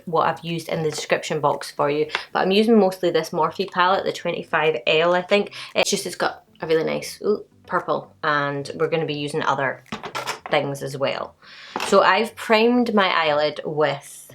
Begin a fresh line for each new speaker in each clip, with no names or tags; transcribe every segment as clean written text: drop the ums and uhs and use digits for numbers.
what I've used in the description box for you, but I'm using mostly this Morphe palette, the 25L I think. It's got a really nice purple, and we're going to be using other things as well. So I've primed my eyelid with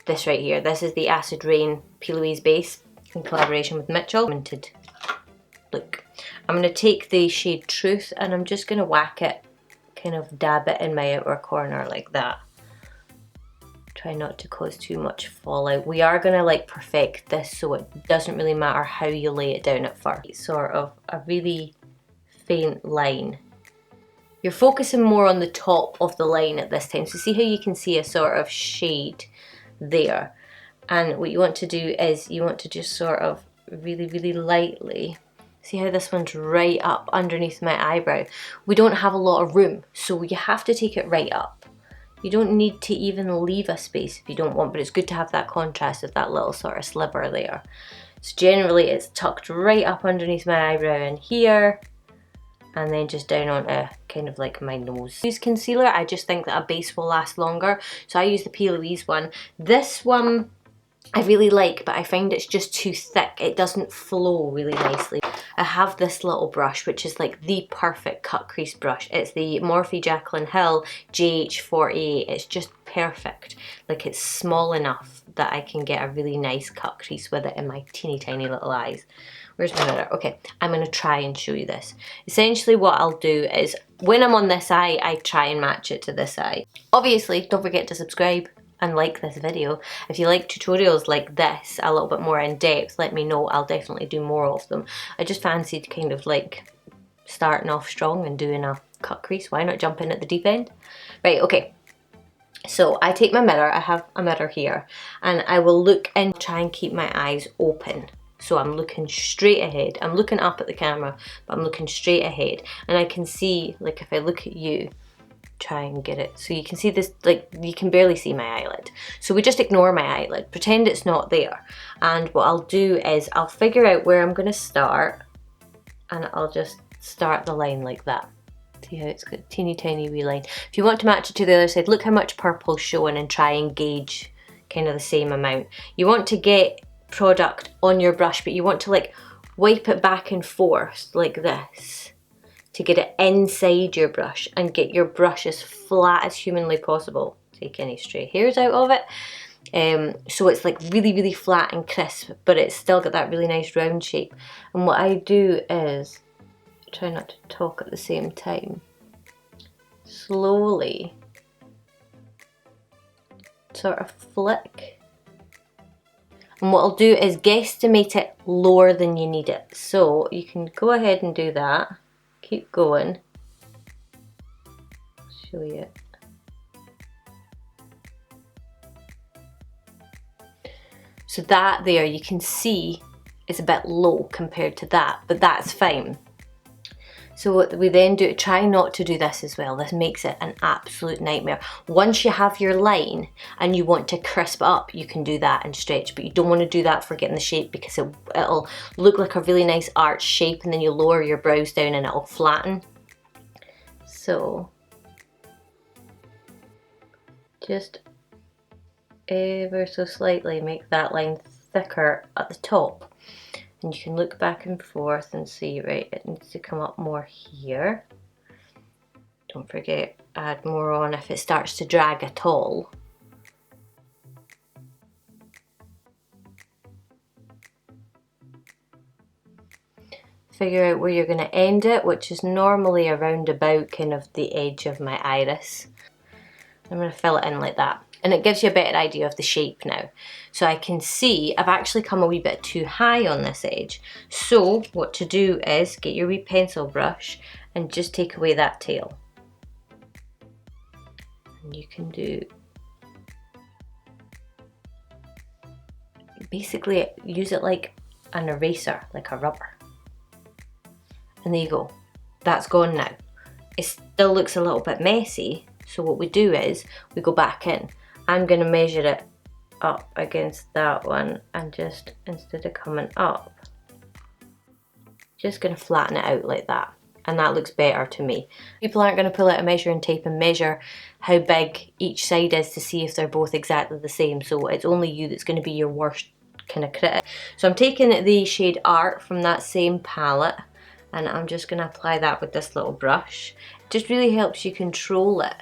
this right here. This is the Acid Rain P. Louise base in collaboration with Mitchell. Minted look. I'm going to take the shade Truth and I'm just going to whack it, kind of dab it in my outer corner like that. Try not to cause too much fallout. We are going to like perfect this, so it doesn't really matter how you lay it down at first. It's sort of a really faint line. You're focusing more on the top of the line at this time. So see how you can see a sort of shade there. And what you want to do is you want to just sort of really, really lightly, see how this one's right up underneath my eyebrow. We don't have a lot of room, so you have to take it right up. You don't need to even leave a space if you don't want, but it's good to have that contrast with that little sort of sliver there. So generally it's tucked right up underneath my eyebrow in here, and then just down onto kind of like my nose. Use concealer, I just think that a base will last longer, so I use the P. Louise one. This one I really like, but I find it's just too thick. It doesn't flow really nicely. I have this little brush, which is like the perfect cut crease brush. It's the Morphe Jaclyn Hill JH48. It's just perfect. Like, it's small enough that I can get a really nice cut crease with it in my teeny tiny little eyes. Where's my mirror? Okay, I'm going to try and show you this. Essentially what I'll do is, when I'm on this eye, I try and match it to this eye. Obviously, don't forget to subscribe and like this video. If you like tutorials like this, a little bit more in depth, let me know. I'll definitely do more of them. I just fancied kind of like starting off strong and doing a cut crease. Why not jump in at the deep end? Right, okay. So I take my mirror, I have a mirror here, and I will look and try and keep my eyes open. So I'm looking straight ahead. I'm looking up at the camera, but I'm looking straight ahead. And I can see, like if I look at you, try and get it. So you can see this, like you can barely see my eyelid. So we just ignore my eyelid, pretend it's not there. And what I'll do is I'll figure out where I'm gonna start, and I'll just start the line like that. See how it's got a teeny tiny wee line. If you want to match it to the other side, look how much purple's showing and try and gauge kind of the same amount. You want to get product on your brush, but you want to like wipe it back and forth like this to get it inside your brush and get your brush as flat as humanly possible. Take any stray hairs out of it. So it's like really, really flat and crisp, but it's still got that really nice round shape. And what I do is, try not to talk at the same time, slowly sort of flick. And what I'll do is guesstimate it lower than you need it. So you can go ahead and do that. Keep going. I'll show you. So that there, you can see is a bit low compared to that, but that's fine. So what we then do, try not to do this as well. This makes it an absolute nightmare. Once you have your line and you want to crisp up, you can do that and stretch, but you don't want to do that for getting the shape, because it'll look like a really nice arch shape, and then you lower your brows down and it'll flatten. So just ever so slightly make that line thicker at the top. And you can look back and forth and see, right, it needs to come up more here. Don't forget, add more on if it starts to drag at all. Figure out where you're going to end it, which is normally around about kind of the edge of my iris. I'm going to fill it in like that. And it gives you a better idea of the shape now. So I can see I've actually come a wee bit too high on this edge. So what to do is get your wee pencil brush and just take away that tail. And you can do, basically use it like an eraser, like a rubber. And there you go. That's gone now. It still looks a little bit messy. So what we do is we go back in. I'm going to measure it up against that one, and just, instead of coming up, just going to flatten it out like that. and that looks better to me. People aren't going to pull out a measuring tape and measure how big each side is to see if they're both exactly the same, so it's only you that's going to be your worst kind of critic. So I'm taking the shade Art from that same palette, and I'm just going to apply that with this little brush. It just really helps you control it.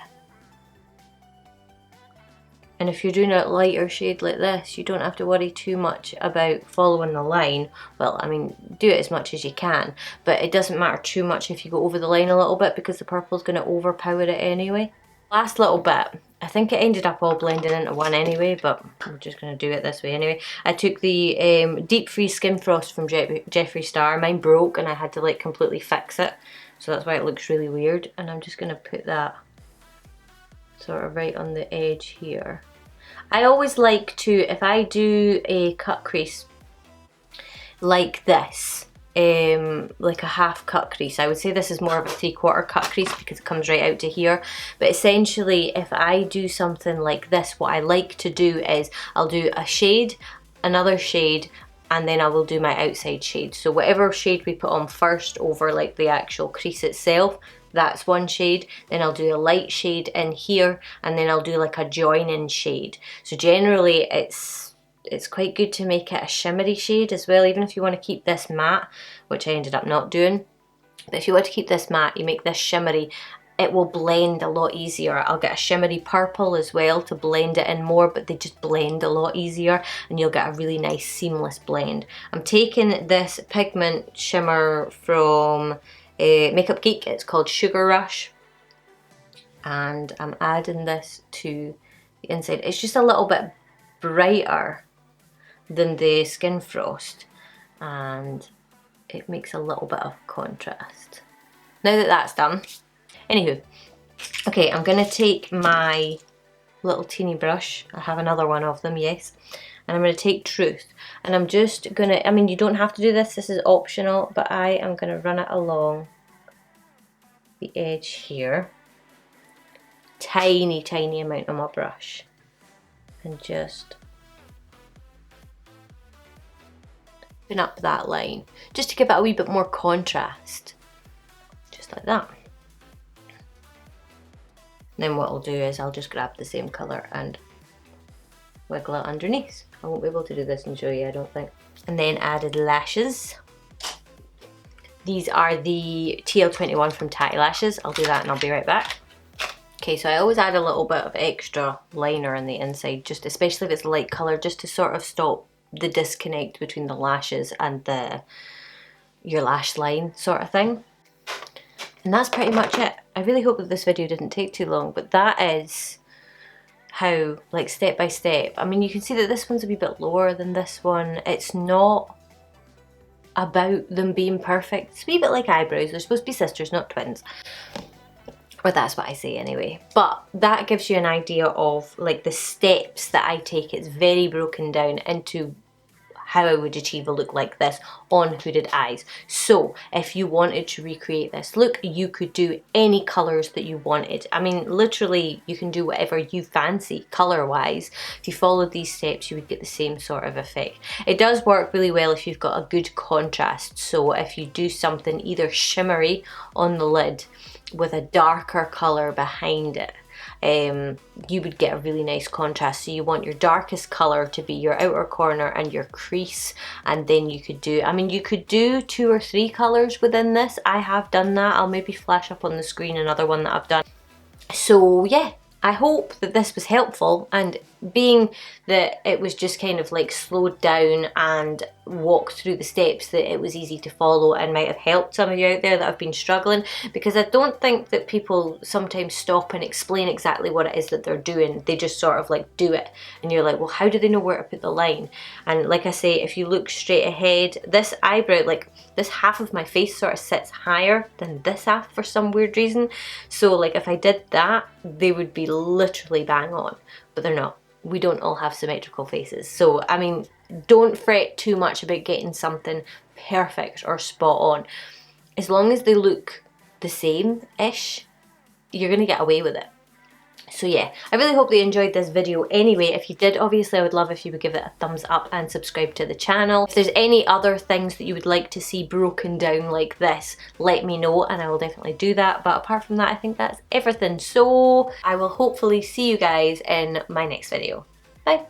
And if you're doing a lighter shade like this, you don't have to worry too much about following the line. Well, I mean, do it as much as you can, but it doesn't matter too much if you go over the line a little bit, because the purple's going to overpower it anyway. Last little bit. I think it ended up all blending into one anyway, but I'm just going to do it this way anyway. I took the Deep Freeze Skin Frost from Jeffree Star. Mine broke and I had to like completely fix it, so that's why it looks really weird. And I'm just going to put that sort of right on the edge here. I always like to, if I do a cut crease like this, like a half cut crease, I would say this is more of a 3/4 cut crease because it comes right out to here, but essentially if I do something like this, what I like to do is I'll do a shade, another shade, and then I will do my outside shade. So whatever shade we put on first over like the actual crease itself, that's one shade. Then I'll do a light shade in here, and then I'll do like a join-in shade. So generally it's quite good to make it a shimmery shade as well, even if you want to keep this matte, which I ended up not doing. But if you want to keep this matte, you make this shimmery, it will blend a lot easier. I'll get a shimmery purple as well to blend it in more, but they just blend a lot easier and you'll get a really nice seamless blend. I'm taking this pigment shimmer from Makeup Geek, it's called Sugar Rush, and I'm adding this to the inside. It's just a little bit brighter than the Skin Frost and it makes a little bit of contrast. Now that that's done, anywho, okay, I'm gonna take my little teeny brush, I have another one of them, yes, and I'm gonna take Truth, and I'm just gonna, I mean, you don't have to do this, this is optional, but I am gonna run it along the edge here, tiny amount on my brush, and just open up that line, just to give it a wee bit more contrast, just like that. Then what I'll do is I'll just grab the same colour and wiggle it underneath. I won't be able to do this and show you, I don't think. And then added lashes. These are the TL21 from Tatty Lashes. I'll do that and I'll be right back. Okay, so I always add a little bit of extra liner on the inside, just especially if it's light colour, just to sort of stop the disconnect between the lashes and your lash line sort of thing. And that's pretty much it. I really hope that this video didn't take too long, but that is how, like, step by step. I mean, you can see that this one's a wee bit lower than this one. It's not about them being perfect. It's a wee bit like eyebrows. They're supposed to be sisters, not twins. Or that's what I say anyway. But that gives you an idea of like the steps that I take. It's very broken down into how I would achieve a look like this on hooded eyes. So if you wanted to recreate this look, you could do any colours that you wanted. I mean, literally you can do whatever you fancy colour wise. If you followed these steps, you would get the same sort of effect. It does work really well if you've got a good contrast. So if you do something either shimmery on the lid with a darker colour behind it, you would get a really nice contrast. So you want your darkest colour to be your outer corner and your crease, and then you could do, I mean, you could do 2 or 3 colours within this. I have done that. I'll maybe flash up on the screen another one that I've done. So yeah, I hope that this was helpful, and being that it was just kind of like slowed down and walked through the steps, that it was easy to follow and might have helped some of you out there that have been struggling, because I don't think that people sometimes stop and explain exactly what it is that they're doing. They just sort of like do it and you're like, well, how do they know where to put the line? And like I say, if you look straight ahead, this eyebrow, like this half of my face sort of sits higher than this half for some weird reason. So like if I did that, they would be literally bang on, but they're not. We don't all have symmetrical faces. So, I mean, don't fret too much about getting something perfect or spot on. As long as they look the same-ish, you're gonna get away with it. So yeah, I really hope that you enjoyed this video anyway. If you did, obviously I would love if you would give it a thumbs up and subscribe to the channel. If there's any other things that you would like to see broken down like this, let me know and I will definitely do that. But apart from that, I think that's everything. So I will hopefully see you guys in my next video. Bye!